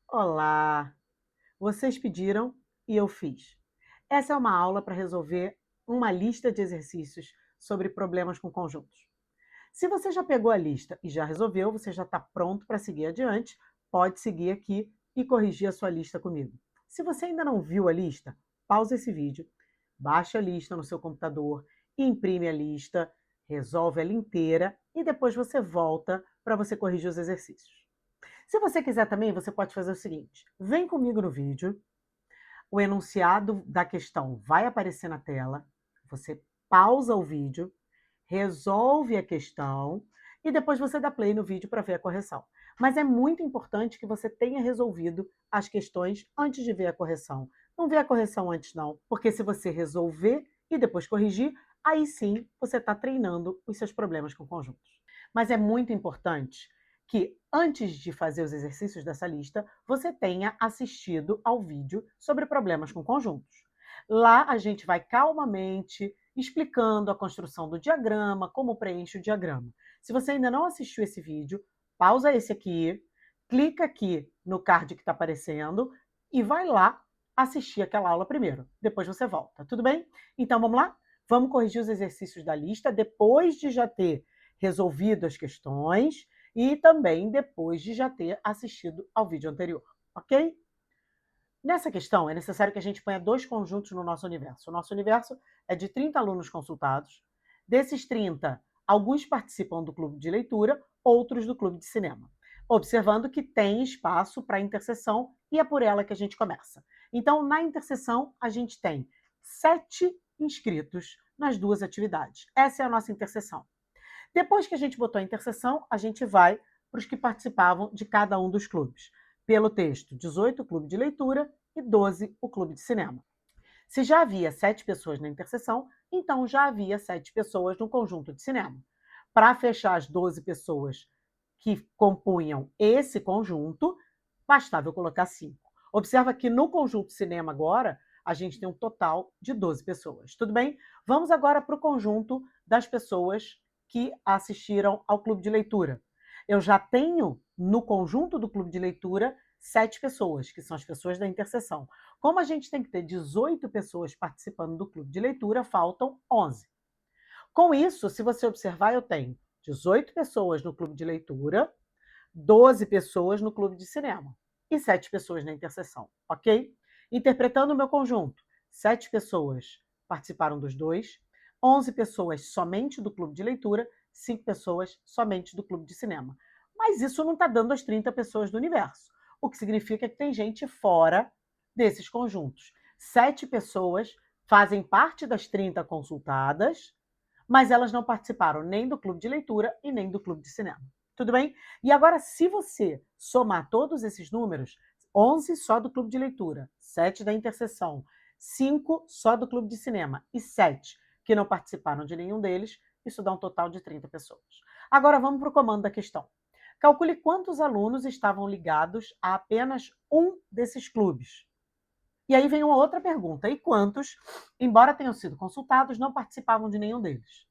Olá! Vocês pediram e eu fiz. Essa é uma aula para resolver uma lista de exercícios sobre problemas com conjuntos. Se você já pegou a lista e já resolveu, você já está pronto para seguir adiante, pode seguir aqui e corrigir a sua lista comigo. Se você ainda não viu a lista, pausa esse vídeo, baixa a lista no seu computador, imprime a lista, resolve ela inteira e depois você volta para você corrigir os exercícios. Se você quiser também, você pode fazer o seguinte: vem comigo no vídeo, o enunciado da questão vai aparecer na tela, você pausa o vídeo, resolve a questão e depois você dá play no vídeo para ver a correção. Mas é muito importante que você tenha resolvido as questões antes de ver a correção. Não vê a correção antes não, porque se você resolver e depois corrigir, aí sim você está treinando os seus problemas com conjuntos. Mas é muito importante que antes de fazer os exercícios dessa lista, você tenha assistido ao vídeo sobre problemas com conjuntos. Lá a gente vai calmamente explicando a construção do diagrama, como preenche o diagrama. Se você ainda não assistiu esse vídeo, pausa esse aqui, clica aqui no card que está aparecendo e vai lá assistir aquela aula primeiro. Depois você volta, tudo bem? Então vamos lá? Vamos corrigir os exercícios da lista depois de já ter resolvido as questões e também depois de já ter assistido ao vídeo anterior, ok? Nessa questão, é necessário que a gente ponha dois conjuntos no nosso universo. O nosso universo é de 30 alunos consultados. Desses 30, alguns participam do clube de leitura, outros do clube de cinema. Observando que tem espaço para a interseção e é por ela que a gente começa. Então, na interseção, a gente tem 7 inscritos nas duas atividades. Essa é a nossa interseção. Depois que a gente botou a interseção, a gente vai para os que participavam de cada um dos clubes. Pelo texto, 18 o clube de leitura e 12 o clube de cinema. Se já havia 7 pessoas na interseção, então já havia 7 pessoas no conjunto de cinema. Para fechar as 12 pessoas que compunham esse conjunto, bastava eu colocar 5. Observa que no conjunto de cinema agora, a gente tem um total de 12 pessoas. Tudo bem? Vamos agora para o conjunto das pessoas que assistiram ao clube de leitura. Eu já tenho no conjunto do clube de leitura 7 pessoas, que são as pessoas da interseção. Como a gente tem que ter 18 pessoas participando do clube de leitura, faltam 11. Com isso, se você observar, eu tenho 18 pessoas no clube de leitura, 12 pessoas no clube de cinema e 7 pessoas na interseção, ok? Interpretando o meu conjunto, 7 pessoas participaram dos dois, 11 pessoas somente do clube de leitura, 5 pessoas somente do clube de cinema. Mas isso não está dando as 30 pessoas do universo, o que significa que tem gente fora desses conjuntos. 7 pessoas fazem parte das 30 consultadas, mas elas não participaram nem do clube de leitura e nem do clube de cinema. Tudo bem? E agora, se você somar todos esses números, 11 só do clube de leitura, 7 da interseção, 5 só do clube de cinema e 7 que não participaram de nenhum deles, isso dá um total de 30 pessoas. Agora vamos para o comando da questão. Calcule quantos alunos estavam ligados a apenas um desses clubes. E aí vem uma outra pergunta: e quantos, embora tenham sido consultados, não participavam de nenhum deles?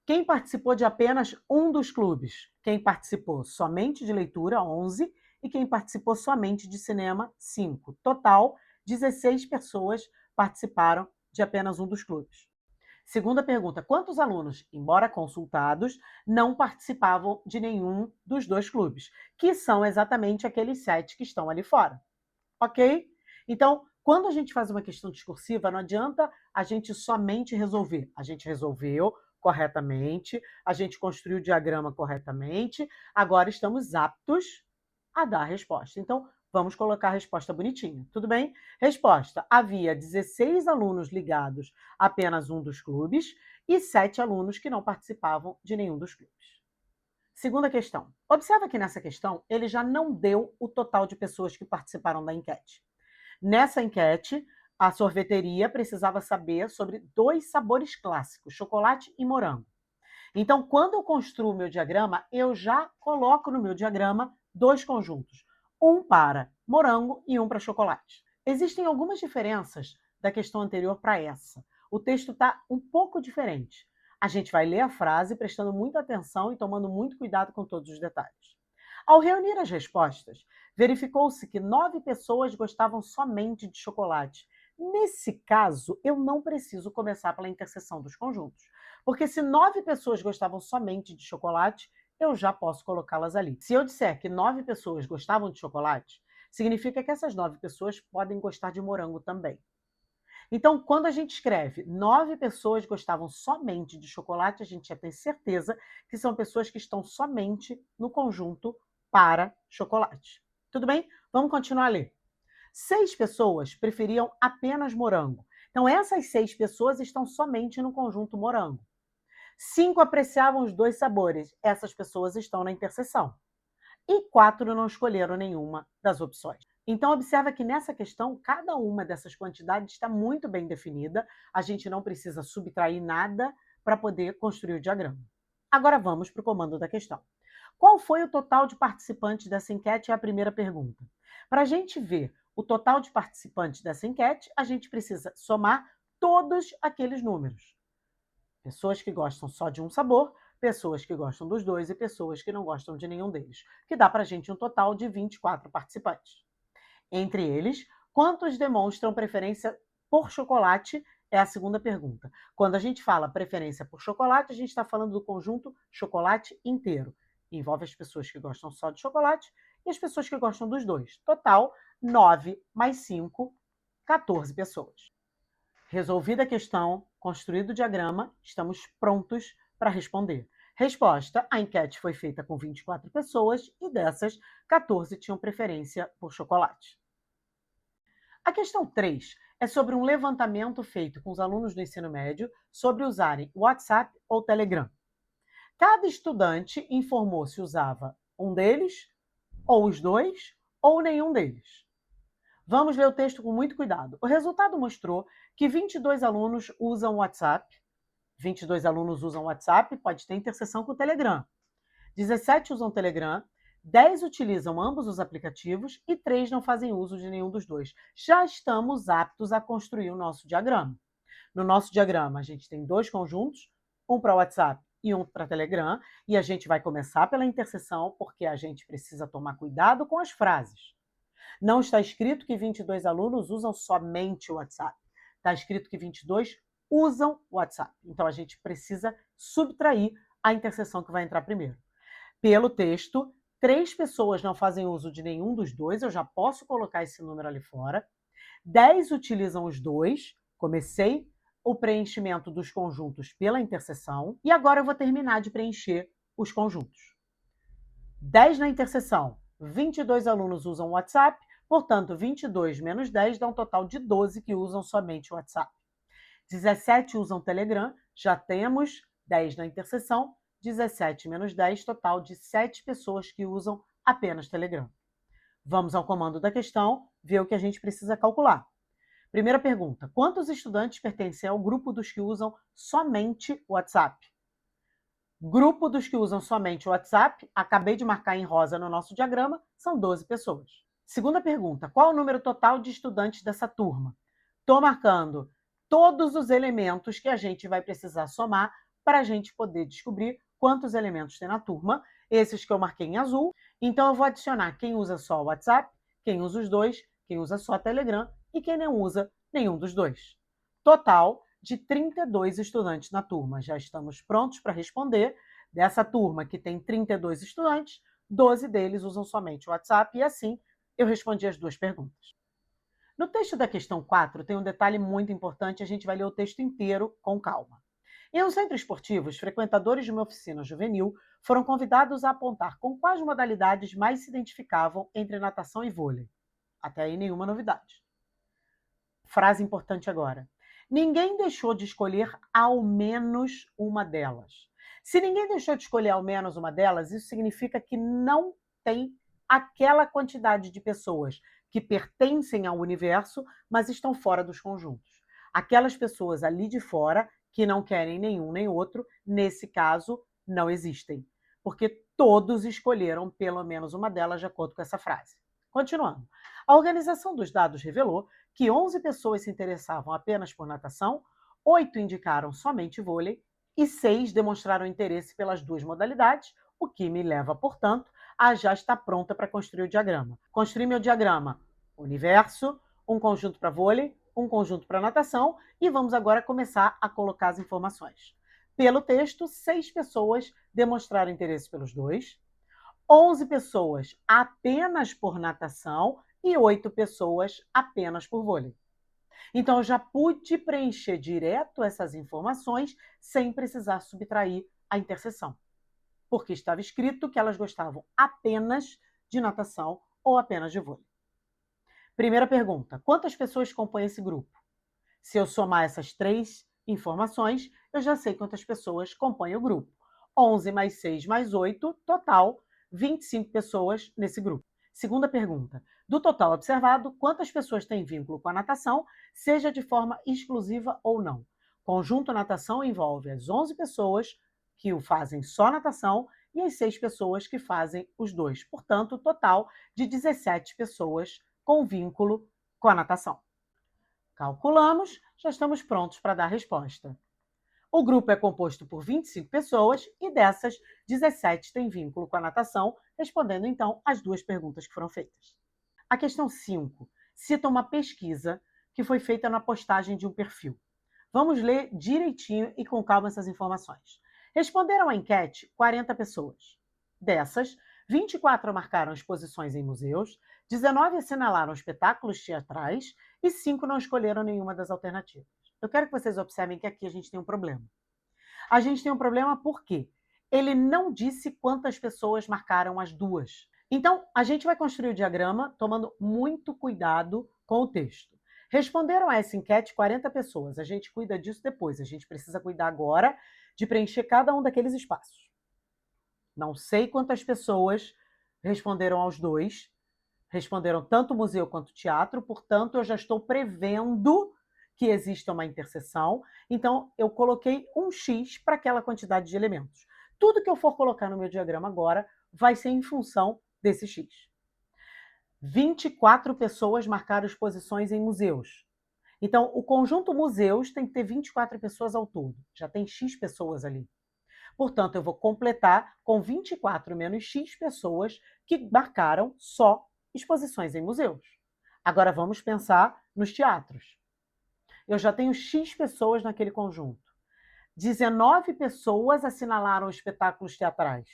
Quem participou de apenas um dos clubes? Quem participou somente de leitura, 11, e quem participou somente de cinema, 5. Total, 16 pessoas participaram de apenas um dos clubes. Segunda pergunta: quantos alunos, embora consultados, não participavam de nenhum dos dois clubes? Que são exatamente aqueles 7 que estão ali fora. Ok? Então, quando a gente faz uma questão discursiva, não adianta a gente somente resolver. A gente resolveu corretamente, a gente construiu o diagrama corretamente, agora estamos aptos a dar a resposta. Então, vamos colocar a resposta bonitinha. Tudo bem? Resposta: havia 16 alunos ligados a apenas um dos clubes e 7 alunos que não participavam de nenhum dos clubes. Segunda questão. Observa que nessa questão ele já não deu o total de pessoas que participaram da enquete. Nessa enquete, a sorveteria precisava saber sobre 2 sabores clássicos, chocolate e morango. Então, quando eu construo o meu diagrama, eu já coloco no meu diagrama 2 conjuntos, um para morango e um para chocolate. Existem algumas diferenças da questão anterior para essa. O texto está um pouco diferente. A gente vai ler a frase prestando muita atenção e tomando muito cuidado com todos os detalhes. Ao reunir as respostas, verificou-se que 9 pessoas gostavam somente de chocolate. Nesse caso, eu não preciso começar pela interseção dos conjuntos, porque se 9 pessoas gostavam somente de chocolate, eu já posso colocá-las ali. Se eu disser que 9 pessoas gostavam de chocolate, significa que essas 9 pessoas podem gostar de morango também. Então, quando a gente escreve 9 pessoas gostavam somente de chocolate, a gente já tem certeza que são pessoas que estão somente no conjunto para chocolate. Tudo bem? Vamos continuar a ler. 6 pessoas preferiam apenas morango. Então, essas 6 pessoas estão somente no conjunto morango. 5 apreciavam os dois sabores. Essas pessoas estão na interseção. E 4 não escolheram nenhuma das opções. Então, observa que nessa questão, cada uma dessas quantidades está muito bem definida. A gente não precisa subtrair nada para poder construir o diagrama. Agora vamos para o comando da questão. Qual foi o total de participantes dessa enquete? É a primeira pergunta. Para a gente ver o total de participantes dessa enquete, a gente precisa somar todos aqueles números. Pessoas que gostam só de um sabor, pessoas que gostam dos dois e pessoas que não gostam de nenhum deles, que dá para a gente um total de 24 participantes. Entre eles, quantos demonstram preferência por chocolate? É a segunda pergunta. Quando a gente fala preferência por chocolate, a gente está falando do conjunto chocolate inteiro. Envolve as pessoas que gostam só de chocolate e as pessoas que gostam dos dois. Total, 9 mais 5, 14 pessoas. Resolvida a questão, construído o diagrama, estamos prontos para responder. Resposta: a enquete foi feita com 24 pessoas e dessas, 14 tinham preferência por chocolate. A questão 3 é sobre um levantamento feito com os alunos do ensino médio sobre usarem WhatsApp ou Telegram. Cada estudante informou se usava um deles, ou os dois, ou nenhum deles. Vamos ler o texto com muito cuidado. O resultado mostrou que 22 alunos usam WhatsApp. 22 alunos usam WhatsApp, pode ter interseção com o Telegram. 17 usam Telegram, 10 utilizam ambos os aplicativos e 3 não fazem uso de nenhum dos dois. Já estamos aptos a construir o nosso diagrama. No nosso diagrama, a gente tem dois conjuntos, um para WhatsApp e um para Telegram, e a gente vai começar pela interseção, porque a gente precisa tomar cuidado com as frases. Não está escrito que 22 alunos usam somente o WhatsApp. Está escrito que 22 usam o WhatsApp. Então, a gente precisa subtrair a interseção que vai entrar primeiro. Pelo texto, 3 pessoas não fazem uso de nenhum dos dois, eu já posso colocar esse número ali fora. 10 utilizam os dois, comecei o preenchimento dos conjuntos pela interseção, e agora eu vou terminar de preencher os conjuntos. 10 na interseção, 22 alunos usam o WhatsApp, portanto, 22 menos 10 dá um total de 12 que usam somente o WhatsApp. 17 usam Telegram, já temos 10 na interseção, 17 menos 10, total de 7 pessoas que usam apenas Telegram. Vamos ao comando da questão, ver o que a gente precisa calcular. Primeira pergunta: quantos estudantes pertencem ao grupo dos que usam somente o WhatsApp? Grupo dos que usam somente o WhatsApp, acabei de marcar em rosa no nosso diagrama, são 12 pessoas. Segunda pergunta: qual o número total de estudantes dessa turma? Estou marcando todos os elementos que a gente vai precisar somar para a gente poder descobrir quantos elementos tem na turma, esses que eu marquei em azul. Então, eu vou adicionar quem usa só o WhatsApp, quem usa os dois, quem usa só o Telegram e quem não usa nenhum dos dois. Total de 32 estudantes na turma. Já estamos prontos para responder. Dessa turma que tem 32 estudantes, 12 deles usam somente o WhatsApp e assim eu respondi as duas perguntas. No texto da questão 4 tem um detalhe muito importante, a gente vai ler o texto inteiro com calma. Em um centro esportivo, os frequentadores de uma oficina juvenil foram convidados a apontar com quais modalidades mais se identificavam entre natação e vôlei. Até aí nenhuma novidade. Frase importante agora. Ninguém deixou de escolher ao menos uma delas. Se ninguém deixou de escolher ao menos uma delas, isso significa que não tem aquela quantidade de pessoas que pertencem ao universo, mas estão fora dos conjuntos. Aquelas pessoas ali de fora que não querem nenhum nem outro, nesse caso, não existem. Porque todos escolheram pelo menos uma delas de acordo com essa frase. Continuando. A organização dos dados revelou que 11 pessoas se interessavam apenas por natação, 8 indicaram somente vôlei e 6 demonstraram interesse pelas duas modalidades, o que me leva, portanto, a já estar pronta para construir o diagrama. Construir meu diagrama: universo, um conjunto para vôlei, um conjunto para natação, e vamos agora começar a colocar as informações. Pelo texto, 6 pessoas demonstraram interesse pelos dois, 11 pessoas apenas por natação e 8 pessoas apenas por vôlei. Então, eu já pude preencher direto essas informações sem precisar subtrair a interseção, porque estava escrito que elas gostavam apenas de natação ou apenas de vôlei. Primeira pergunta: quantas pessoas compõem esse grupo? Se eu somar essas 3 informações, eu já sei quantas pessoas compõem o grupo. 11 mais 6 mais 8, total 25 pessoas nesse grupo. Segunda pergunta: do total observado, quantas pessoas têm vínculo com a natação, seja de forma exclusiva ou não? Conjunto natação envolve as 11 pessoas que o fazem só natação e as 6 pessoas que fazem os dois. Portanto, total de 17 pessoas com vínculo com a natação. Calculamos, já estamos prontos para dar a resposta. O grupo é composto por 25 pessoas e dessas, 17 têm vínculo com a natação, respondendo então as duas perguntas que foram feitas. A questão 5 cita uma pesquisa que foi feita na postagem de um perfil. Vamos ler direitinho e com calma essas informações. Responderam à enquete 40 pessoas. Dessas, 24 marcaram exposições em museus, 19 assinalaram espetáculos teatrais e 5 não escolheram nenhuma das alternativas. Eu quero que vocês observem que aqui a gente tem um problema. A gente tem um problema porque ele não disse quantas pessoas marcaram as duas. Então, a gente vai construir o diagrama tomando muito cuidado com o texto. Responderam a essa enquete 40 pessoas. A gente cuida disso depois. A gente precisa cuidar agora de preencher cada um daqueles espaços. Não sei quantas pessoas responderam aos dois. Responderam tanto museu quanto teatro, portanto, eu já estou prevendo que exista uma interseção, então eu coloquei um X para aquela quantidade de elementos. Tudo que eu for colocar no meu diagrama agora vai ser em função desse X. 24 pessoas marcaram exposições em museus. Então, o conjunto museus tem que ter 24 pessoas ao todo. Já tem X pessoas ali. Portanto, eu vou completar com 24 menos X pessoas que marcaram só exposições em museus. Agora vamos pensar nos teatros. Eu já tenho X pessoas naquele conjunto. 19 pessoas assinalaram espetáculos teatrais.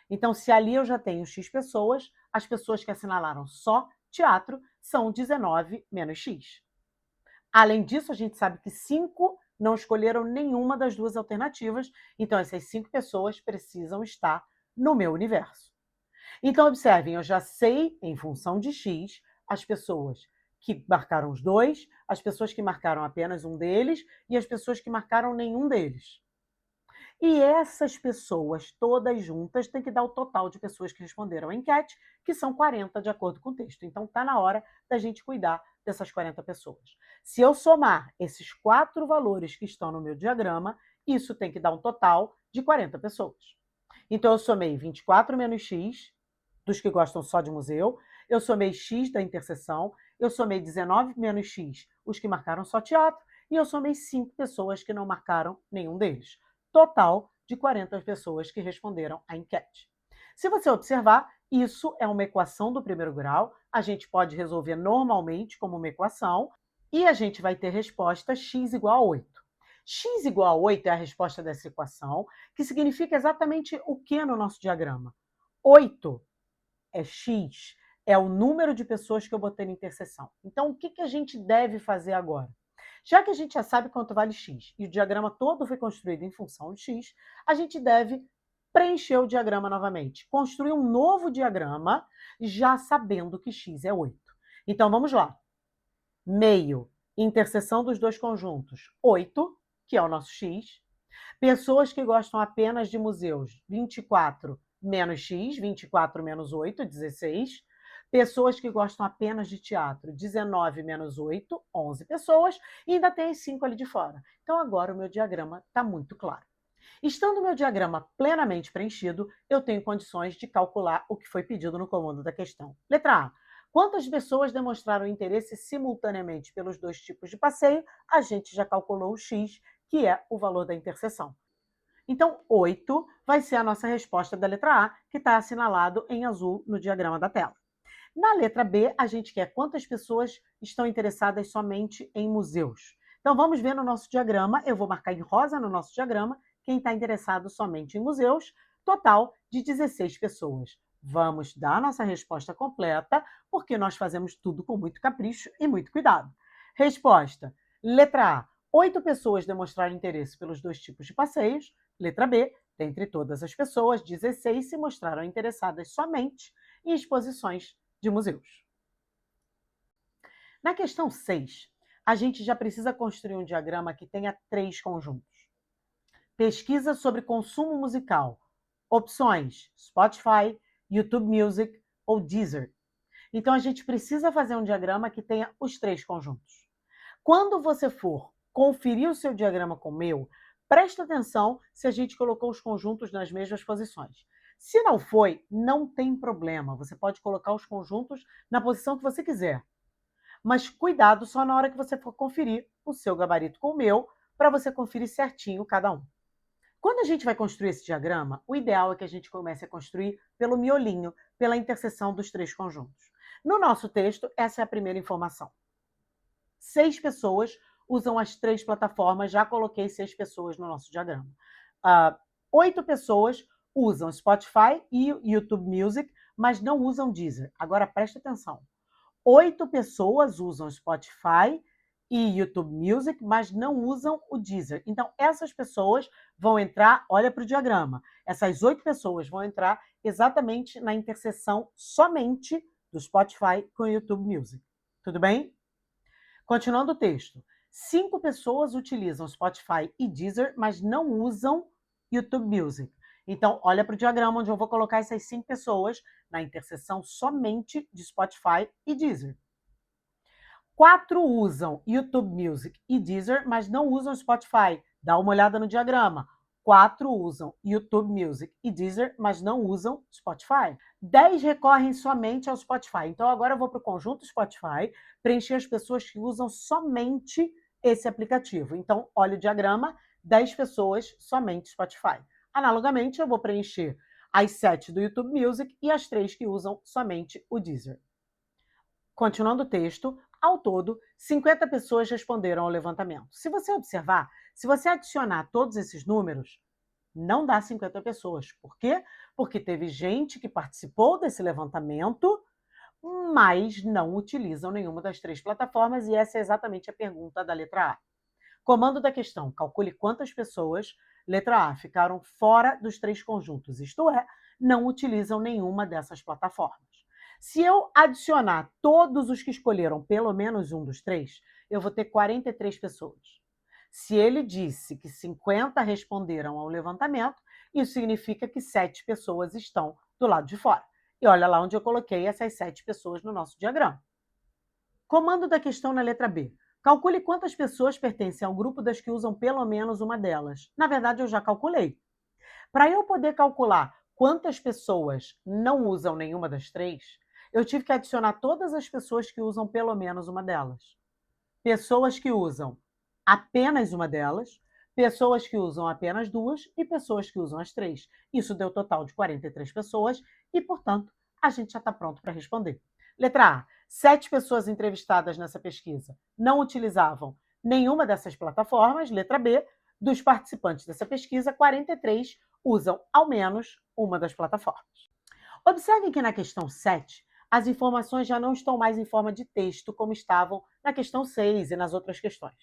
Então, se ali eu já tenho X pessoas, as pessoas que assinalaram só teatro são 19 menos X. Além disso, a gente sabe que 5 não escolheram nenhuma das duas alternativas, então essas 5 pessoas precisam estar no meu universo. Então, observem, eu já sei, em função de X, as pessoas que marcaram os dois, as pessoas que marcaram apenas um deles e as pessoas que marcaram nenhum deles. E essas pessoas, todas juntas, têm que dar o total de pessoas que responderam à enquete, que são 40 de acordo com o texto. Então, está na hora da gente cuidar dessas 40 pessoas. Se eu somar esses 4 valores que estão no meu diagrama, isso tem que dar um total de 40 pessoas. Então, eu somei 24 menos X, dos que gostam só de museu, eu somei X da interseção, eu somei 19 menos X, os que marcaram só teatro, e eu somei 5 pessoas que não marcaram nenhum deles. Total de 40 pessoas que responderam à enquete. Se você observar, isso é uma equação do primeiro grau, a gente pode resolver normalmente como uma equação, e a gente vai ter resposta x igual a 8. X igual a 8 é a resposta dessa equação, que significa exatamente o que no nosso diagrama? 8 é x, é o número de pessoas que eu botei na interseção. Então, o que a gente deve fazer agora? Já que a gente já sabe quanto vale x e o diagrama todo foi construído em função de x, a gente deve preencher o diagrama novamente, construir um novo diagrama já sabendo que x é 8. Então, vamos lá. Meio, interseção dos dois conjuntos, 8, que é o nosso x. Pessoas que gostam apenas de museus, 24 menos x, 24 menos 8, 16. Pessoas que gostam apenas de teatro, 19 menos 8, 11 pessoas. E ainda tem as 5 ali de fora. Então, agora o meu diagrama está muito claro. Estando o meu diagrama plenamente preenchido, eu tenho condições de calcular o que foi pedido no comando da questão. Letra A. Quantas pessoas demonstraram interesse simultaneamente pelos dois tipos de passeio? A gente já calculou o x, que é o valor da interseção. Então, 8 vai ser a nossa resposta da letra A, que está assinalado em azul no diagrama da tela. Na letra B, a gente quer quantas pessoas estão interessadas somente em museus. Então, vamos ver no nosso diagrama, eu vou marcar em rosa no nosso diagrama, quem está interessado somente em museus, total de 16 pessoas. Vamos dar a nossa resposta completa, porque nós fazemos tudo com muito capricho e muito cuidado. Resposta: letra A, 8 pessoas demonstraram interesse pelos dois tipos de passeios. Letra B, dentre todas as pessoas, 16 se mostraram interessadas somente em exposições de museus. Na questão 6, a gente já precisa construir um diagrama que tenha 3 conjuntos. Pesquisa sobre consumo musical. Opções: Spotify, YouTube Music ou Deezer. Então, a gente precisa fazer um diagrama que tenha os 3 conjuntos. Quando você for conferir o seu diagrama com o meu, presta atenção se a gente colocou os conjuntos nas mesmas posições. Se não foi, não tem problema. Você pode colocar os conjuntos na posição que você quiser. Mas cuidado só na hora que você for conferir o seu gabarito com o meu, para você conferir certinho cada um. Quando a gente vai construir esse diagrama, o ideal é que a gente comece a construir pelo miolinho, pela interseção dos 3 conjuntos. No nosso texto, essa é a primeira informação. 6 pessoas usam as 3 plataformas, já coloquei 6 pessoas no nosso diagrama. 8 pessoas usam Spotify e YouTube Music, mas não usam Deezer. Agora presta atenção. 8 pessoas usam Spotify e YouTube Music, mas não usam o Deezer. Então, essas pessoas vão entrar, olha para o diagrama, essas 8 pessoas vão entrar exatamente na interseção somente do Spotify com o YouTube Music. Tudo bem? Continuando o texto. 5 pessoas utilizam Spotify e Deezer, mas não usam YouTube Music. Então, olha para o diagrama onde eu vou colocar essas 5 pessoas na interseção somente de Spotify e Deezer. 4 usam YouTube Music e Deezer, mas não usam Spotify. Dá uma olhada no diagrama. 4 usam YouTube Music e Deezer, mas não usam Spotify. 10 recorrem somente ao Spotify. Então, agora eu vou para o conjunto Spotify, preencher as pessoas que usam somente esse aplicativo. Então, olha o diagrama, 10 pessoas somente Spotify. Analogamente, eu vou preencher as 7 do YouTube Music e as 3 que usam somente o Deezer. Continuando o texto, ao todo, 50 pessoas responderam ao levantamento. Se você observar, se você adicionar todos esses números, não dá 50 pessoas. Por quê? Porque teve gente que participou desse levantamento, mas não utilizam nenhuma das 3 plataformas, e essa é exatamente a pergunta da letra A. Comando da questão: calcule quantas pessoas, letra A, ficaram fora dos 3 conjuntos, isto é, não utilizam nenhuma dessas plataformas. Se eu adicionar todos os que escolheram pelo menos um dos 3, eu vou ter 43 pessoas. Se ele disse que 50 responderam ao levantamento, isso significa que 7 pessoas estão do lado de fora. E olha lá onde eu coloquei essas 7 pessoas no nosso diagrama. Comando da questão na letra B. Calcule quantas pessoas pertencem ao grupo das que usam pelo menos uma delas. Na verdade, eu já calculei. Para eu poder calcular quantas pessoas não usam nenhuma das 3, eu tive que adicionar todas as pessoas que usam pelo menos uma delas. Pessoas que usam apenas uma delas, pessoas que usam apenas 2 e pessoas que usam as 3. Isso deu total de 43 pessoas e, portanto, a gente já está pronto para responder. Letra A. 7 pessoas entrevistadas nessa pesquisa não utilizavam nenhuma dessas plataformas. Letra B. Dos participantes dessa pesquisa, 43 usam ao menos uma das plataformas. Observem que na questão 7, as informações já não estão mais em forma de texto, como estavam na questão 6 e nas outras questões.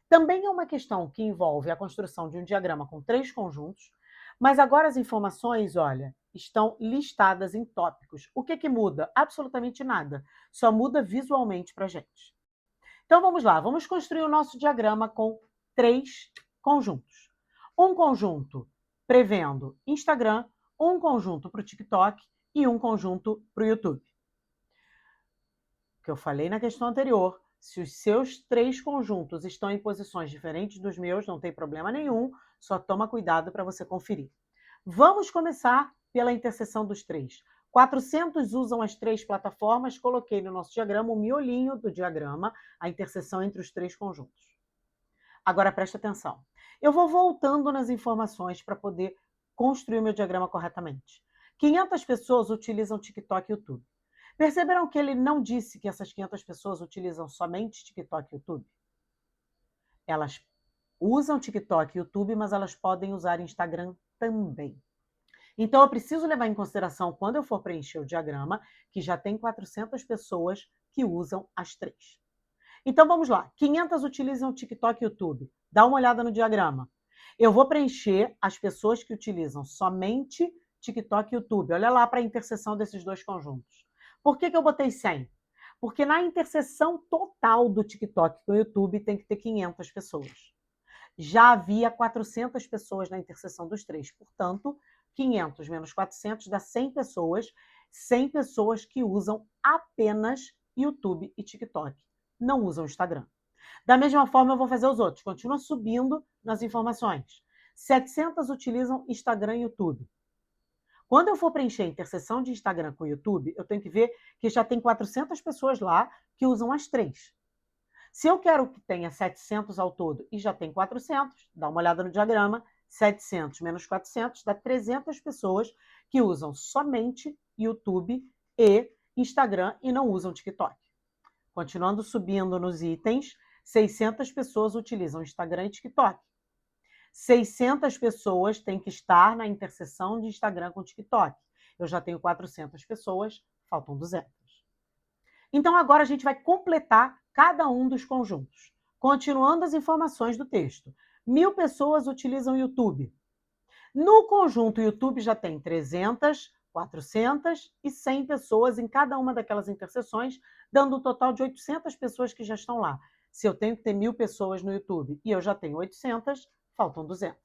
Também é uma questão que envolve a construção de um diagrama com 3 conjuntos, mas agora as informações, olha, estão listadas em tópicos. O que muda? Absolutamente nada. Só muda visualmente para a gente. Então vamos lá, vamos construir o nosso diagrama com 3 conjuntos. Um conjunto prevendo Instagram, um conjunto para o TikTok e um conjunto para o YouTube. O que eu falei na questão anterior, se os seus 3 conjuntos estão em posições diferentes dos meus, não tem problema nenhum, só toma cuidado para você conferir. Vamos começar pela interseção dos 3. 400 usam as 3 plataformas, coloquei no nosso diagrama o miolinho do diagrama, a interseção entre os 3 conjuntos. Agora presta atenção. Eu vou voltando nas informações para poder construir o meu diagrama corretamente. 500 pessoas utilizam TikTok e YouTube. Perceberam que ele não disse que essas 500 pessoas utilizam somente TikTok e YouTube? Elas usam TikTok e YouTube, mas elas podem usar Instagram também. Então, eu preciso levar em consideração, quando eu for preencher o diagrama, que já tem 400 pessoas que usam as três. Então, vamos lá. 500 utilizam TikTok e YouTube. Dá uma olhada no diagrama. Eu vou preencher as pessoas que utilizam somente TikTok e YouTube. Olha lá para a interseção desses dois conjuntos. Por que eu botei 100? Porque na interseção total do TikTok com o YouTube tem que ter 500 pessoas. Já havia 400 pessoas na interseção dos três. Portanto, 500 menos 400 dá 100 pessoas que usam apenas YouTube e TikTok. Não usam Instagram. Da mesma forma, eu vou fazer os outros. Continua subindo nas informações. 700 utilizam Instagram e YouTube. Quando eu for preencher a interseção de Instagram com o YouTube, eu tenho que ver que já tem 400 pessoas lá que usam as três. Se eu quero que tenha 700 ao todo e já tem 400, dá uma olhada no diagrama, 700 menos 400 dá 300 pessoas que usam somente YouTube e Instagram e não usam TikTok. Continuando subindo nos itens, 600 pessoas utilizam Instagram e TikTok. 600 pessoas têm que estar na interseção de Instagram com TikTok. Eu já tenho 400 pessoas, faltam 200. Então, agora a gente vai completar cada um dos conjuntos. Continuando as informações do texto. 1.000 pessoas utilizam o YouTube. No conjunto YouTube já tem 300, 400 e 100 pessoas em cada uma daquelas interseções, dando um total de 800 pessoas que já estão lá. Se eu tenho que ter 1.000 pessoas no YouTube e eu já tenho 800, faltam 200.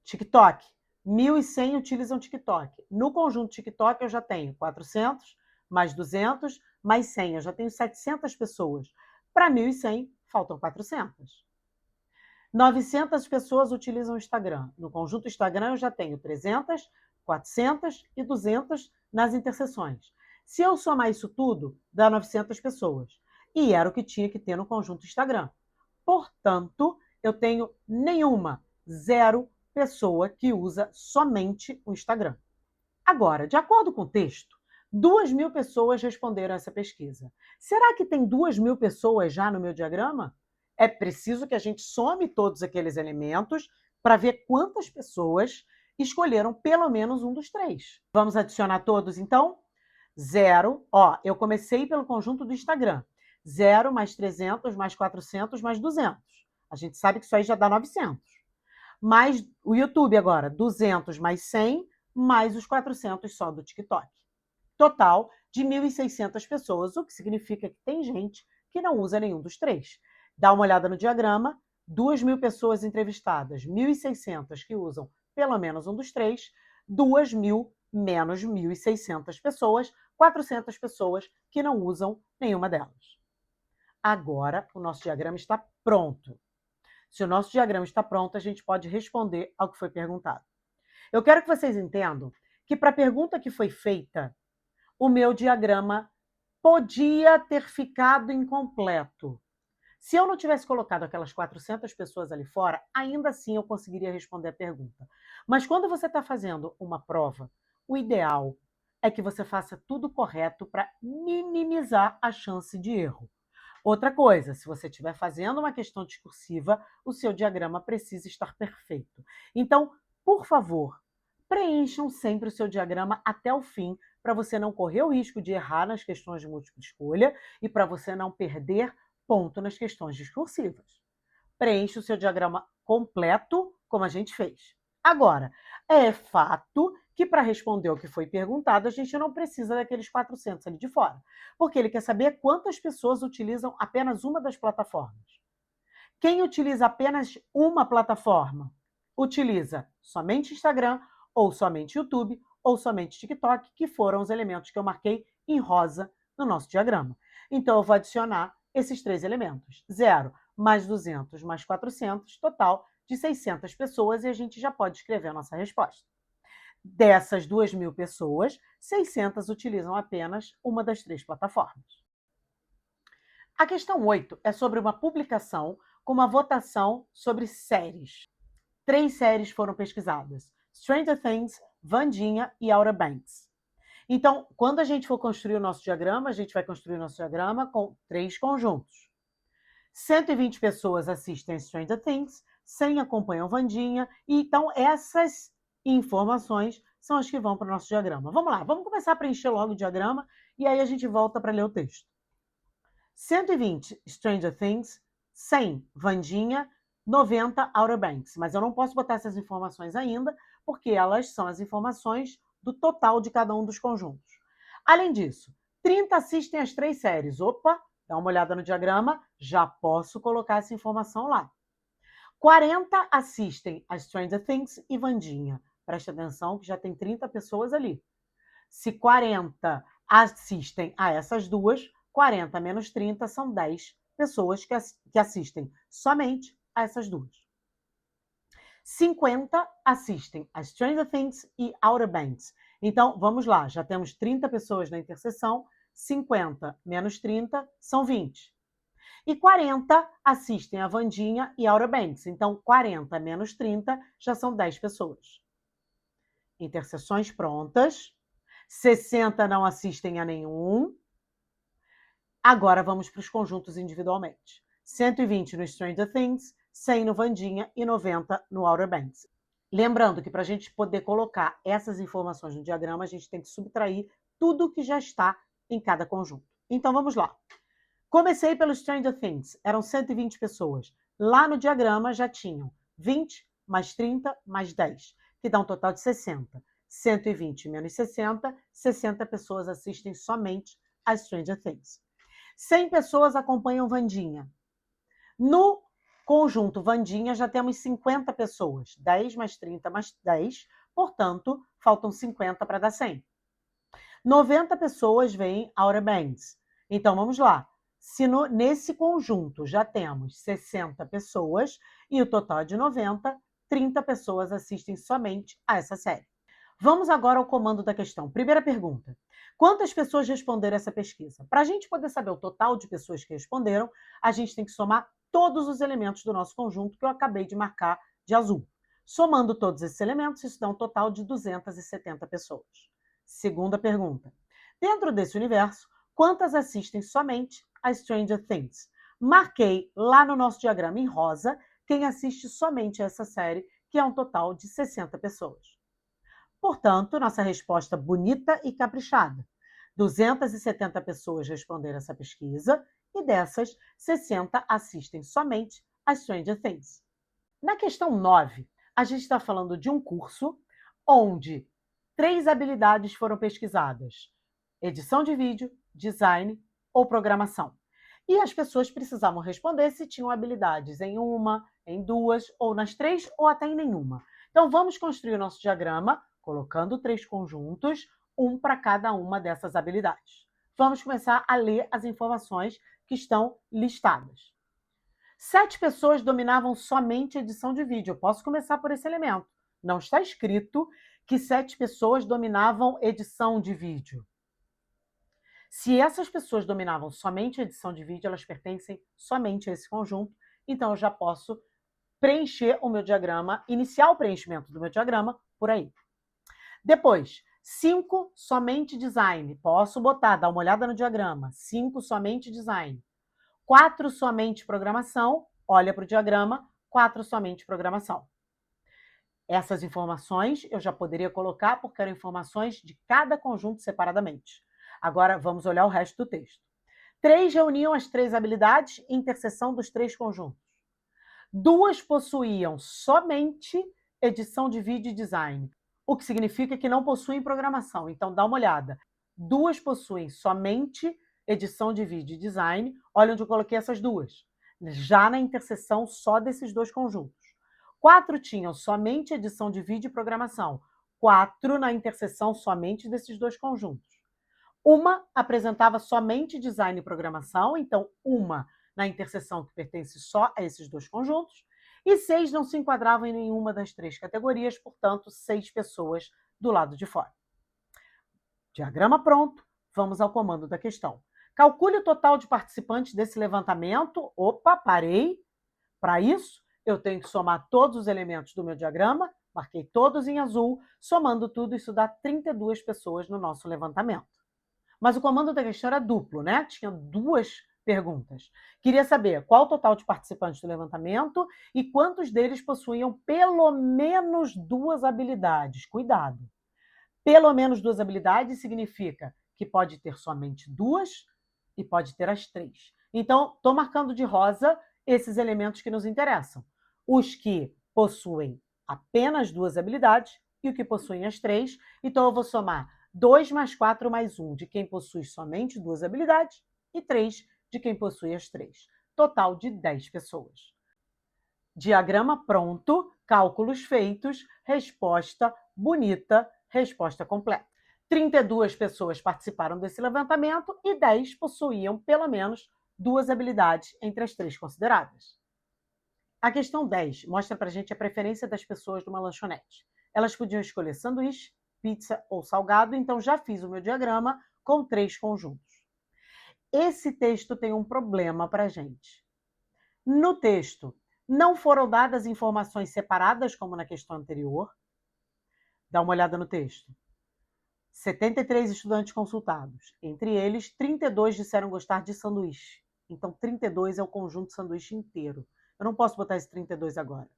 TikTok. 1.100 utilizam TikTok. No conjunto TikTok eu já tenho 400, mais 200, mais 100. Eu já tenho 700 pessoas. Para 1.100, faltam 400. 900 pessoas utilizam o Instagram. No conjunto Instagram eu já tenho 300, 400 e 200 nas interseções. Se eu somar isso tudo, dá 900 pessoas. E era o que tinha que ter no conjunto Instagram. Portanto, eu tenho nenhuma, zero pessoa que usa somente o Instagram. Agora, de acordo com o texto, 2.000 pessoas responderam essa pesquisa. Será que tem 2.000 pessoas já no meu diagrama? É preciso que a gente some todos aqueles elementos para ver quantas pessoas escolheram pelo menos um dos três. Vamos adicionar todos, então? 0, eu comecei pelo conjunto do Instagram. 0 mais 300 mais 400 mais 200. A gente sabe que isso aí já dá 900. Mais o YouTube agora, 200 mais 100, mais os 400 só do TikTok. Total de 1.600 pessoas, o que significa que tem gente que não usa nenhum dos três. Dá uma olhada no diagrama, 2.000 pessoas entrevistadas, 1.600 que usam pelo menos um dos três, 2.000 menos 1.600 pessoas, 400 pessoas que não usam nenhuma delas. Agora, o nosso diagrama está pronto. Se o nosso diagrama está pronto, a gente pode responder ao que foi perguntado. Eu quero que vocês entendam que para a pergunta que foi feita, o meu diagrama podia ter ficado incompleto. Se eu não tivesse colocado aquelas 400 pessoas ali fora, ainda assim eu conseguiria responder a pergunta. Mas quando você está fazendo uma prova, o ideal é que você faça tudo correto para minimizar a chance de erro. Outra coisa, se você estiver fazendo uma questão discursiva, o seu diagrama precisa estar perfeito. Então, por favor, preencham sempre o seu diagrama até o fim, para você não correr o risco de errar nas questões de múltipla escolha e para você não perder ponto nas questões discursivas. Preencha o seu diagrama completo, como a gente fez. Agora, é fato que para responder o que foi perguntado, a gente não precisa daqueles 400 ali de fora, porque ele quer saber quantas pessoas utilizam apenas uma das plataformas. Quem utiliza apenas uma plataforma, utiliza somente Instagram, ou somente YouTube, ou somente TikTok, que foram os elementos que eu marquei em rosa no nosso diagrama. Então, eu vou adicionar esses três elementos. 0 mais 200 mais 400, total de 600 pessoas, e a gente já pode escrever a nossa resposta. Dessas 2.000 pessoas, 600 utilizam apenas uma das três plataformas. A questão 8 é sobre uma publicação com uma votação sobre séries. 3 séries foram pesquisadas: Stranger Things, Wandinha e Outer Banks. Então, quando a gente for construir o nosso diagrama, a gente vai construir o nosso diagrama com 3 conjuntos. 120 pessoas assistem Stranger Things, 100 acompanham Wandinha, e então essas informações são as que vão para o nosso diagrama. Vamos lá, vamos começar a preencher logo o diagrama e aí a gente volta para ler o texto. 120 Stranger Things, 100 Wandinha, 90 Outer Banks. Mas eu não posso botar essas informações ainda, porque elas são as informações do total de cada um dos conjuntos. Além disso, 30 assistem as 3 séries. Opa, dá uma olhada no diagrama, já posso colocar essa informação lá. 40 assistem a Stranger Things e Wandinha. Preste atenção que já tem 30 pessoas ali. Se 40 assistem a essas duas, 40 menos 30 são 10 pessoas que assistem somente a essas duas. 50 assistem a Stranger Things e Outer Banks. Então, vamos lá, já temos 30 pessoas na interseção, 50 menos 30 são 20. E 40 assistem a Wandinha e Outer Banks. Então, 40 menos 30 já são 10 pessoas. Interseções prontas. 60 não assistem a nenhum. Agora vamos para os conjuntos individualmente. 120 no Stranger Things, 100 no Wandinha e 90 no Outer Banks. Lembrando que para a gente poder colocar essas informações no diagrama, a gente tem que subtrair tudo que já está em cada conjunto. Então vamos lá. Comecei pelo Stranger Things, eram 120 pessoas. Lá no diagrama já tinham 20 mais 30 mais 10, que dá um total de 60. 120 menos 60, 60 pessoas assistem somente a Stranger Things. 100 pessoas acompanham Wandinha. No conjunto Wandinha já temos 50 pessoas. 10 mais 30 mais 10, portanto, faltam 50 para dar 100. 90 pessoas veem Outer Banks. Então, vamos lá. Se nesse conjunto já temos 60 pessoas e o total é de 90, 30 pessoas assistem somente a essa série. Vamos agora ao comando da questão. Primeira pergunta. Quantas pessoas responderam essa pesquisa? Para a gente poder saber o total de pessoas que responderam, a gente tem que somar todos os elementos do nosso conjunto que eu acabei de marcar de azul. Somando todos esses elementos, isso dá um total de 270 pessoas. Segunda pergunta. Dentro desse universo, quantas assistem somente a Stranger Things? Marquei lá no nosso diagrama em rosa quem assiste somente a essa série, que é um total de 60 pessoas. Portanto, nossa resposta bonita e caprichada. 270 pessoas responderam essa pesquisa e dessas, 60 assistem somente a Stranger Things. Na questão 9, a gente está falando de um curso onde 3 habilidades foram pesquisadas: edição de vídeo, design ou programação. E as pessoas precisavam responder se tinham habilidades em uma, em duas, ou nas 3, ou até em nenhuma. Então, vamos construir o nosso diagrama colocando 3 conjuntos, um para cada uma dessas habilidades. Vamos começar a ler as informações que estão listadas. 7 pessoas dominavam somente edição de vídeo. Eu posso começar por esse elemento. Não está escrito que 7 pessoas dominavam edição de vídeo. Se essas pessoas dominavam somente edição de vídeo, elas pertencem somente a esse conjunto, então eu já posso preencher o meu diagrama, iniciar o preenchimento do meu diagrama por aí. Depois, 5 somente design. Posso botar, dar uma olhada no diagrama. 5 somente design. 4 somente programação. Olha para o diagrama. 4 somente programação. Essas informações eu já poderia colocar porque eram informações de cada conjunto separadamente. Agora vamos olhar o resto do texto. 3 reuniam as 3 habilidades e interseção dos 3 conjuntos. 2 possuíam somente edição de vídeo e design, o que significa que não possuem programação. Então, dá uma olhada. 2 possuem somente edição de vídeo e design. Olha onde eu coloquei essas 2. Já na interseção só desses 2 conjuntos. 4 tinham somente edição de vídeo e programação. 4 na interseção somente desses 2 conjuntos. Uma apresentava somente design e programação, então uma na interseção que pertence só a esses 2 conjuntos. E 6 não se enquadravam em nenhuma das 3 categorias, portanto, 6 pessoas do lado de fora. Diagrama pronto, vamos ao comando da questão. Calcule o total de participantes desse levantamento. Opa, parei. Para isso, eu tenho que somar todos os elementos do meu diagrama, marquei todos em azul, somando tudo, isso dá 32 pessoas no nosso levantamento. Mas o comando da questão era duplo, né? Tinha duas perguntas. Queria saber qual o total de participantes do levantamento e quantos deles possuíam pelo menos duas habilidades. Cuidado. Pelo menos duas habilidades significa que pode ter somente duas e pode ter as três. Então, estou marcando de rosa esses elementos que nos interessam. Os que possuem apenas duas habilidades e o que possuem as três. Então, eu vou somar 2 mais 4 mais 1 de quem possui somente duas habilidades e 3 de quem possui as três. Total de 10 pessoas. Diagrama pronto, cálculos feitos, resposta bonita, resposta completa. 32 pessoas participaram desse levantamento e 10 possuíam pelo menos duas habilidades entre as três consideradas. A questão 10 mostra para a gente a preferência das pessoas numa lanchonete. Elas podiam escolher sanduíche, pizza ou salgado, então já fiz o meu diagrama com 3 conjuntos. Esse texto tem um problema para a gente. No texto, não foram dadas informações separadas, como na questão anterior. Dá uma olhada no texto. 73 estudantes consultados. Entre eles, 32 disseram gostar de sanduíche. Então, 32 é o conjunto sanduíche inteiro. Eu não posso botar esse 32 agora.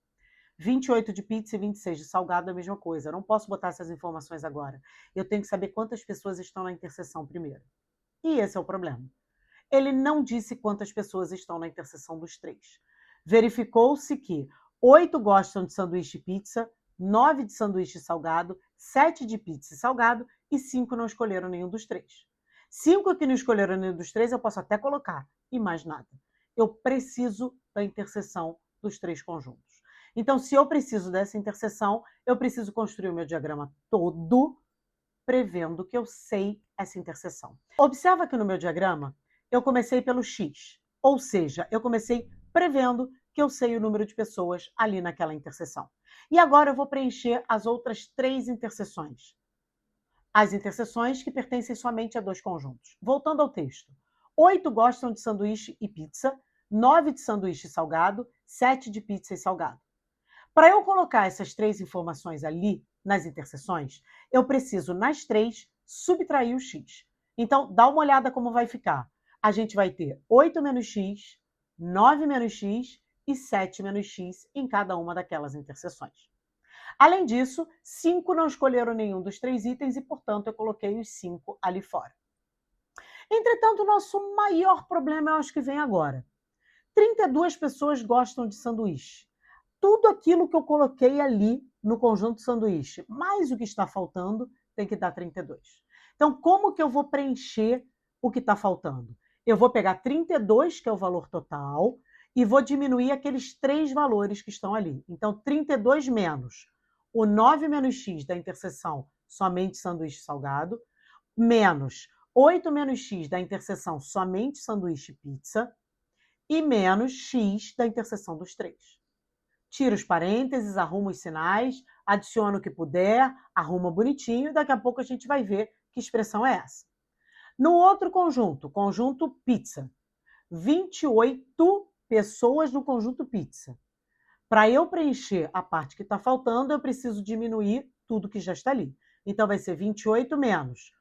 28 de pizza e 26 de salgado é a mesma coisa. Eu não posso botar essas informações agora. Eu tenho que saber quantas pessoas estão na interseção primeiro. E esse é o problema. Ele não disse quantas pessoas estão na interseção dos três. Verificou-se que 8 gostam de sanduíche e pizza, 9 de sanduíche e salgado, 7 de pizza e salgado e 5 não escolheram nenhum dos três. 5 que não escolheram nenhum dos três eu posso até colocar, e mais nada. Eu preciso da interseção dos três conjuntos. Então, se eu preciso dessa interseção, eu preciso construir o meu diagrama todo prevendo que eu sei essa interseção. Observa que no meu diagrama eu comecei pelo X, ou seja, eu comecei prevendo que eu sei o número de pessoas ali naquela interseção. E agora eu vou preencher as outras 3 interseções. As interseções que pertencem somente a 2 conjuntos. Voltando ao texto. 8 gostam de sanduíche e pizza, 9 de sanduíche e salgado, 7 de pizza e salgado. Para eu colocar essas 3 informações ali nas interseções, eu preciso, nas 3, subtrair o x. Então, dá uma olhada como vai ficar. A gente vai ter 8 menos x, 9 menos x e 7 menos x em cada uma daquelas interseções. Além disso, 5 não escolheram nenhum dos 3 itens e, portanto, eu coloquei os 5 ali fora. Entretanto, o nosso maior problema eu acho que vem agora. 32 pessoas gostam de sanduíche. Tudo aquilo que eu coloquei ali no conjunto sanduíche, mais o que está faltando, tem que dar 32. Então, como que eu vou preencher o que está faltando? Eu vou pegar 32, que é o valor total, e vou diminuir aqueles 3 valores que estão ali. Então, 32 menos o 9 menos x da interseção somente sanduíche salgado, menos 8 menos x da interseção somente sanduíche pizza, e menos x da interseção dos 3. Tira os parênteses, arruma os sinais, adiciona o que puder, arruma bonitinho, e daqui a pouco a gente vai ver que expressão é essa. No outro conjunto, conjunto pizza, 28 pessoas no conjunto pizza. Para eu preencher a parte que está faltando, eu preciso diminuir tudo que já está ali. Então, vai ser 28 menos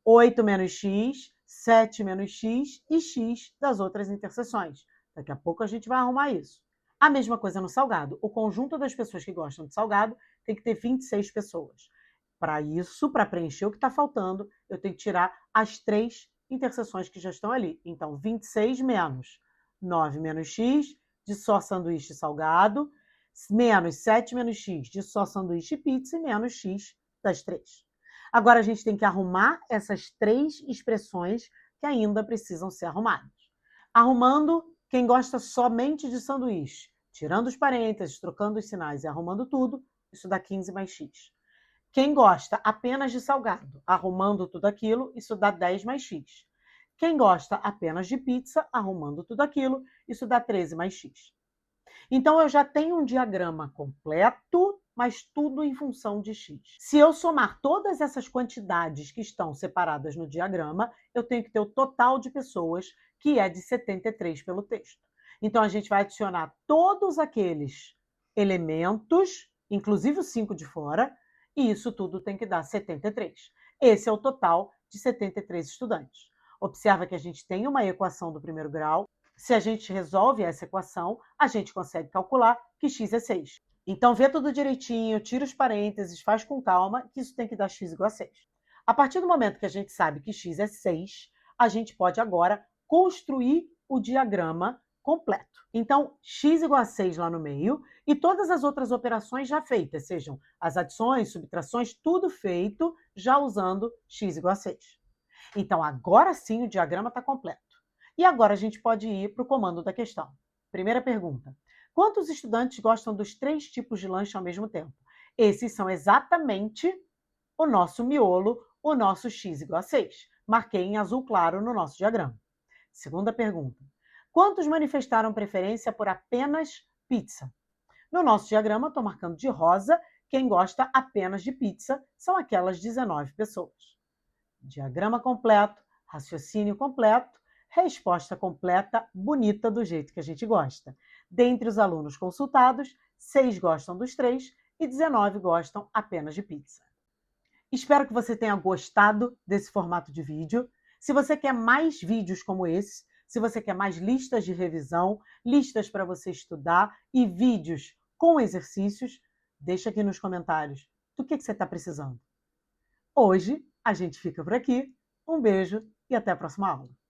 8 menos x, 7 menos x e x das outras interseções. Daqui a pouco a gente vai arrumar isso. A mesma coisa no salgado. O conjunto das pessoas que gostam de salgado tem que ter 26 pessoas. Para isso, para preencher o que está faltando, eu tenho que tirar as 3 interseções que já estão ali. Então, 26 menos 9 menos x de só sanduíche salgado, menos 7 menos x de só sanduíche pizza e menos x das 3. Agora, a gente tem que arrumar essas 3 expressões que ainda precisam ser arrumadas. Arrumando, quem gosta somente de sanduíche, tirando os parênteses, trocando os sinais e arrumando tudo, isso dá 15 mais x. Quem gosta apenas de salgado, arrumando tudo aquilo, isso dá 10 mais x. Quem gosta apenas de pizza, arrumando tudo aquilo, isso dá 13 mais x. Então, eu já tenho um diagrama completo, mas tudo em função de x. Se eu somar todas essas quantidades que estão separadas no diagrama, eu tenho que ter o total de pessoas, que é de 73 pelo texto. Então, a gente vai adicionar todos aqueles elementos, inclusive os 5 de fora, e isso tudo tem que dar 73. Esse é o total de 73 estudantes. Observa que a gente tem uma equação do primeiro grau. Se a gente resolve essa equação, a gente consegue calcular que x é 6. Então, vê tudo direitinho, tira os parênteses, faz com calma, que isso tem que dar x igual a 6. A partir do momento que a gente sabe que x é 6, a gente pode agora construir o diagrama completo. Então, x igual a 6 lá no meio e todas as outras operações já feitas, sejam as adições, subtrações, tudo feito já usando x igual a 6. Então, agora sim o diagrama está completo. E agora a gente pode ir para o comando da questão. Primeira pergunta. Quantos estudantes gostam dos 3 tipos de lanche ao mesmo tempo? Esses são exatamente o nosso miolo, o nosso x igual a 6. Marquei em azul claro no nosso diagrama. Segunda pergunta. Quantos manifestaram preferência por apenas pizza? No nosso diagrama, estou marcando de rosa quem gosta apenas de pizza, são aquelas 19 pessoas. Diagrama completo, raciocínio completo, resposta completa, bonita do jeito que a gente gosta. Dentre os alunos consultados, 6 gostam dos 3 e 19 gostam apenas de pizza. Espero que você tenha gostado desse formato de vídeo. Se você quer mais vídeos como esse, se você quer mais listas de revisão, listas para você estudar e vídeos com exercícios, deixa aqui nos comentários do que você está precisando. Hoje a gente fica por aqui. Um beijo e até a próxima aula.